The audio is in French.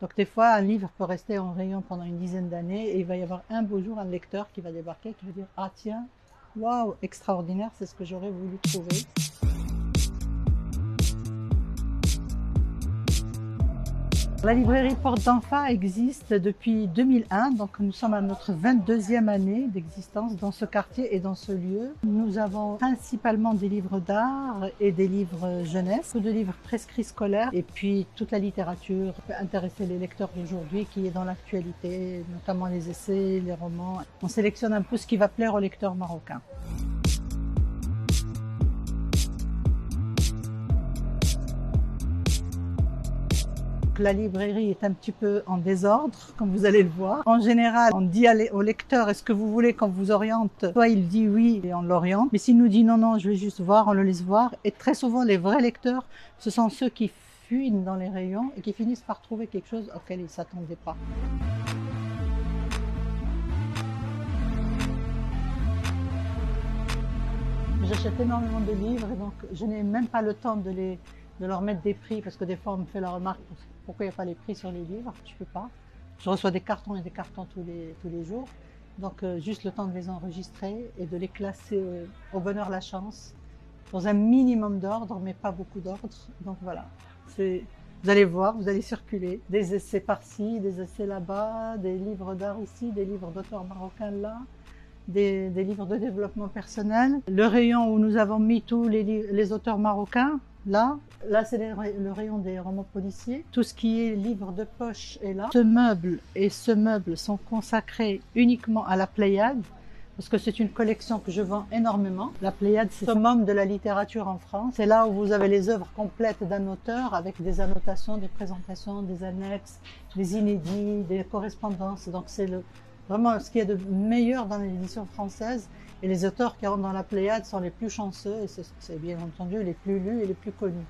Donc des fois, un livre peut rester en rayon pendant une dizaine d'années et il va y avoir un beau jour un lecteur qui va débarquer, qui va dire « Ah tiens, waouh, extraordinaire, c'est ce que j'aurais voulu trouver ». La librairie Porte d'Enfa existe depuis 2001, donc nous sommes à notre 22e année d'existence dans ce quartier et dans ce lieu. Nous avons principalement des livres d'art et des livres jeunesse, de livres prescrits scolaires et puis toute la littérature qui peut intéresser les lecteurs d'aujourd'hui qui est dans l'actualité, notamment les essais, les romans. On sélectionne un peu ce qui va plaire aux lecteurs marocains. La librairie est un petit peu en désordre, comme vous allez le voir. En général, on dit au lecteur, est-ce que vous voulez qu'on vous oriente? Soit il dit oui et on l'oriente, mais s'il nous dit non, non, je vais juste voir, on le laisse voir. Et très souvent, les vrais lecteurs, ce sont ceux qui fuient dans les rayons et qui finissent par trouver quelque chose auquel ils ne s'attendaient pas. J'achète énormément de livres et donc je n'ai même pas le temps de leur mettre des prix parce que des fois on me fait la remarque pourquoi il n'y a pas les prix sur les livres, je peux pas. Je reçois des cartons et des cartons tous les jours, donc juste le temps de les enregistrer et de les classer au bonheur la chance dans un minimum d'ordre mais pas beaucoup d'ordre. Donc voilà, vous allez voir, vous allez circuler des essais par-ci, des essais là-bas, des livres d'art ici, des livres d'auteurs marocains là. Des livres de développement personnel. Le rayon où nous avons mis tous les auteurs marocains, là c'est le rayon des romans policiers. Tout ce qui est livre de poche est là. Ce meuble sont consacrés uniquement à la Pléiade, parce que c'est une collection que je vends énormément. La Pléiade, c'est le summum de la littérature en France. C'est là où vous avez les œuvres complètes d'un auteur avec des annotations, des présentations, des annexes, des inédits, des correspondances. Donc c'est vraiment ce qu'il y a de meilleur dans l'édition française. Et les auteurs qui rentrent dans la Pléiade sont les plus chanceux et c'est bien entendu les plus lus et les plus connus.